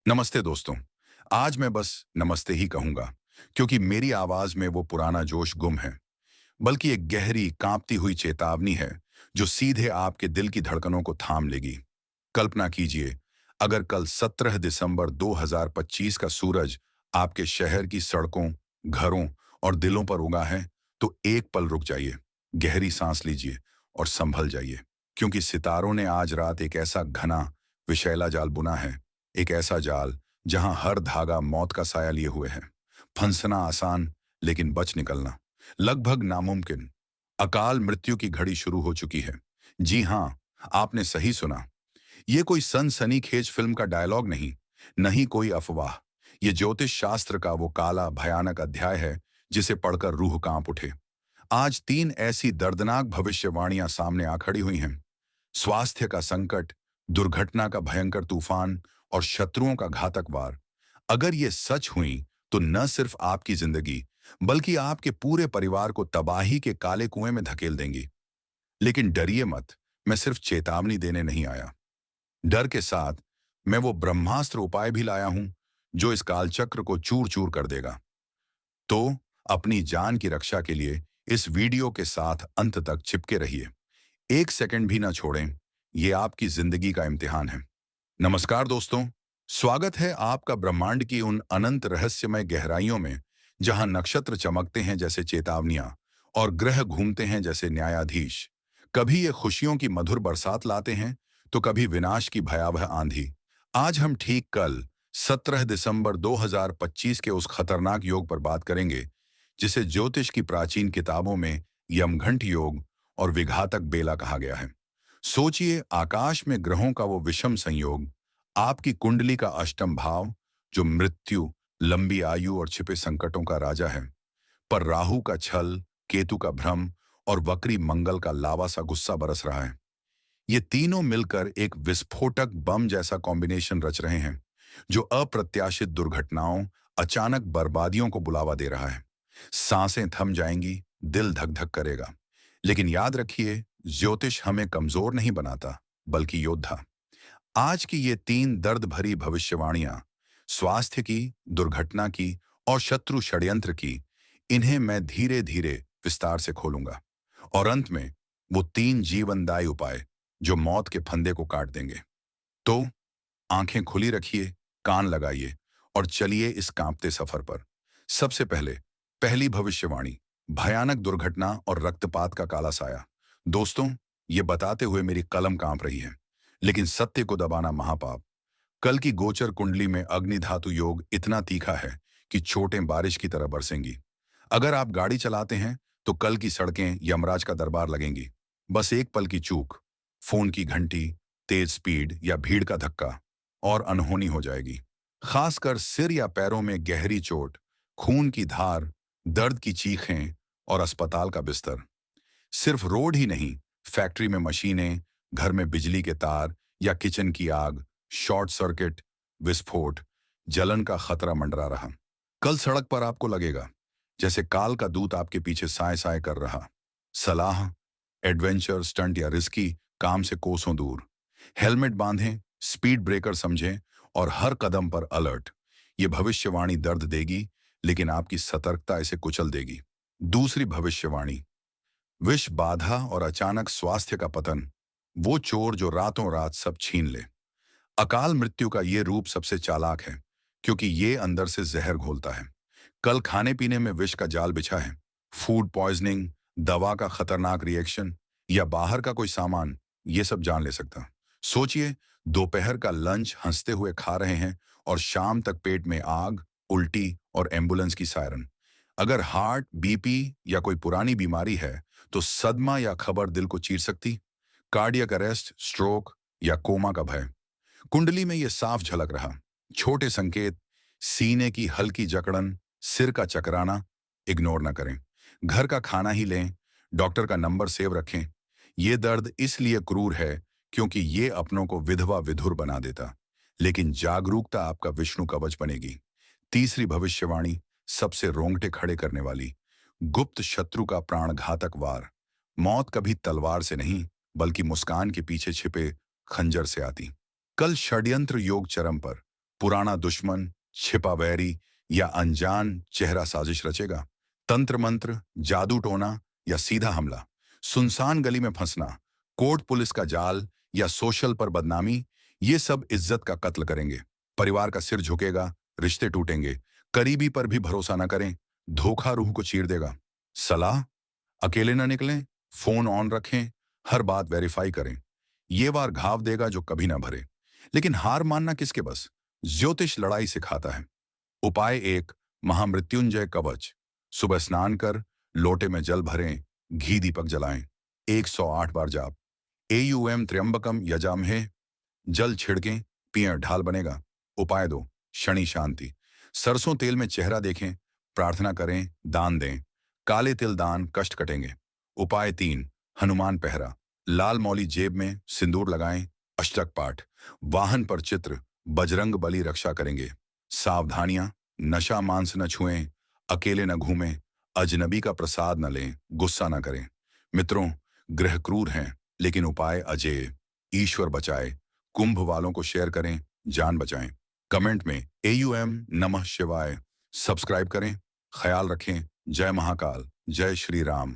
नमस्ते दोस्तों। आज मैं बस नमस्ते ही कहूंगा, क्योंकि मेरी आवाज में वो पुराना जोश गुम है, बल्कि एक गहरी कांपती हुई चेतावनी है जो सीधे आपके दिल की धड़कनों को थाम लेगी। कल्पना कीजिए, अगर कल 17 दिसंबर 2025 का सूरज आपके शहर की सड़कों, घरों और दिलों पर उगा है, तो एक पल रुक जाइए, गहरी सांस लीजिए और संभल जाइए, क्योंकि सितारों ने आज रात एक ऐसा घना, विषैला जाल बुना है। एक ऐसा जाल जहां हर धागा मौत का साया लिए हुए है। फंसना आसान, लेकिन बच निकलना लगभग नामुमकिन। अकाल मृत्यु की घड़ी शुरू हो चुकी है। जी हां, आपने सही सुना। ये कोई सनसनीखेज फिल्म का डायलॉग नहीं, नहीं कोई अफवाह। ये ज्योतिष शास्त्र का वो काला भयानक अध्याय है जिसे पढ़कर रूह कांप उठे। आज तीन ऐसी दर्दनाक भविष्यवाणियां सामने आ खड़ी हुई हैं। स्वास्थ्य का संकट, दुर्घटना का भयंकर तूफान और शत्रुओं का घातक वार। अगर ये सच हुई तो न सिर्फ आपकी जिंदगी, बल्कि आपके पूरे परिवार को तबाही के काले कुएं में धकेल देंगी। लेकिन डरिए मत, मैं सिर्फ चेतावनी देने नहीं आया। डर के साथ मैं वो ब्रह्मास्त्र उपाय भी लाया हूं जो इस कालचक्र को चूर चूर कर देगा। तो अपनी जान की रक्षा के लिए इस वीडियो के साथ अंत तक चिपके रहिए। एक सेकंड भी ना छोड़ें, ये आपकी जिंदगी का इम्तिहान है। नमस्कार दोस्तों, स्वागत है आपका ब्रह्मांड की उन अनंत रहस्यमय गहराइयों में, जहां नक्षत्र चमकते हैं जैसे चेतावनियां और ग्रह घूमते हैं जैसे न्यायाधीश। कभी ये खुशियों की मधुर बरसात लाते हैं, तो कभी विनाश की भयावह आंधी। आज हम ठीक कल 17 दिसंबर 2025 के उस खतरनाक योग पर बात करेंगे, जिसे ज्योतिष की प्राचीन किताबों में यमघंट योग और विघातक बेला कहा गया है। सोचिए, आकाश में ग्रहों का वो विषम संयोग, आपकी कुंडली का अष्टम भाव जो मृत्यु, लंबी आयु और छिपे संकटों का राजा है, पर राहु का छल, केतु का भ्रम और वक्री मंगल का लावा सा गुस्सा बरस रहा है। ये तीनों मिलकर एक विस्फोटक बम जैसा कॉम्बिनेशन रच रहे हैं, जो अप्रत्याशित दुर्घटनाओं, अचानक बर्बादियों को बुलावा दे रहा है। सांसें थम जाएंगी, दिल धक धक करेगा। लेकिन याद रखिए, ज्योतिष हमें कमजोर नहीं बनाता, बल्कि योद्धा। आज की ये तीन दर्द भरी भविष्यवाणियां, स्वास्थ्य की, दुर्घटना की और शत्रु षड्यंत्र की, इन्हें मैं धीरे धीरे विस्तार से खोलूंगा। और अंत में वो तीन जीवनदायी उपाय जो मौत के फंदे को काट देंगे। तो आंखें खुली रखिए, कान लगाइए और चलिए इस कांपते सफर पर। सबसे पहले, पहली भविष्यवाणी, भयानक दुर्घटना और रक्तपात का काला साया। दोस्तों, ये बताते हुए मेरी कलम कांप रही है, लेकिन सत्य को दबाना महापाप। कल की गोचर कुंडली में अग्नि धातु योग इतना तीखा है कि चोटें बारिश की तरह बरसेंगी। अगर आप गाड़ी चलाते हैं तो कल की सड़कें यमराज का दरबार लगेंगी। बस एक पल की चूक, फोन की घंटी, तेज स्पीड या भीड़ का धक्का, और अनहोनी हो जाएगी। खासकर सिर या पैरों में गहरी चोट, खून की धार, दर्द की चीखें और अस्पताल का बिस्तर। सिर्फ रोड ही नहीं, फैक्ट्री में मशीनें, घर में बिजली के तार या किचन की आग, शॉर्ट सर्किट, विस्फोट, जलन का खतरा मंडरा रहा। कल सड़क पर आपको लगेगा जैसे काल का दूत आपके पीछे साए साए कर रहा। सलाह, एडवेंचर, स्टंट या रिस्की काम से कोसों दूर। हेलमेट बांधें, स्पीड ब्रेकर समझें और हर कदम पर अलर्ट। ये भविष्यवाणी दर्द देगी, लेकिन आपकी सतर्कता इसे कुचल देगी। दूसरी भविष्यवाणी, विष बाधा और अचानक स्वास्थ्य का पतन। वो चोर जो रातों रात सब छीन ले। अकाल मृत्यु का ये रूप सबसे चालाक है, क्योंकि ये अंदर से जहर घोलता है। कल खाने पीने में विष का जाल बिछा है। फूड पॉइजनिंग, दवा का खतरनाक रिएक्शन या बाहर का कोई सामान, ये सब जान ले सकता। सोचिए, दोपहर का लंच हंसते हुए खा रहे हैं और शाम तक पेट में आग, उल्टी और एम्बुलेंस की सायरन। अगर हार्ट, बीपी या कोई पुरानी बीमारी है, तो सदमा या खबर दिल को चीर सकती। कार्डियक अरेस्ट, स्ट्रोक या कोमा का भय। कुंडली में ये साफ झलक रहा। छोटे संकेत, सीने की हल्की जकड़न, सिर का चकराना, इग्नोर ना करें। घर का खाना ही लें, डॉक्टर का नंबर सेव रखें। ये दर्द इसलिए क्रूर है क्योंकि ये अपनों को विधवा विधुर बना देता, लेकिन जागरूकता आपका विष्णु कवच बनेगी। तीसरी भविष्यवाणी, सबसे रोंगटे खड़े करने वाली, गुप्त शत्रु का प्राणघातक वार। मौत कभी तलवार से नहीं, बल्कि मुस्कान के पीछे छिपे खंजर से आती। कल षड्यंत्र योग चरम पर। पुराना दुश्मन, छिपा वैरी या अनजान चेहरा साजिश रचेगा? तंत्र मंत्र, जादू टोना या सीधा हमला? सुनसान गली में फंसना, कोर्ट पुलिस का जाल या सोशल पर बदनामी, ये सब इज्जत का कत्ल करेंगे। परिवार का सिर झुकेगा, रिश्ते टूटेंगे। करीबी पर भी भरोसा न करें, धोखा रूह को चीर देगा। सलाह, अकेले न निकलें, फोन ऑन रखें, हर बात वेरीफाई करें। ये वार घाव देगा जो कभी ना भरे। लेकिन हार मानना किसके बस? ज्योतिष लड़ाई सिखाता है। उपाय एक, महामृत्युंजय कवच। सुबह स्नान कर लोटे में जल भरें, घी दीपक जलाएं, 108 बार जाप। एयूएम त्र्यंबकम यजामहे, जल छिड़कें, पिएं, ढाल बनेगा। उपाय दो, शनि शांति। सरसों तेल में चेहरा देखें, प्रार्थना करें, दान दें। काले तिल दान, कष्ट कटेंगे। उपाय तीन, हनुमान पहरा। लाल मौली जेब में, सिंदूर लगाएं, अष्टक पाठ। वाहन पर चित्र, बजरंग बली रक्षा करेंगे। सावधानियां, नशा मांस न छुएं, अकेले न घूमें, अजनबी का प्रसाद न लें, गुस्सा न करें। मित्रों, ग्रह क्रूर हैं, लेकिन उपाय अजेय। ईश्वर बचाए। कुंभ वालों को शेयर करें, जान बचाएं। कमेंट में एयूएम नमः शिवाय सब्सक्राइब करें। ख्याल रखें। जय महाकाल, जय श्री राम।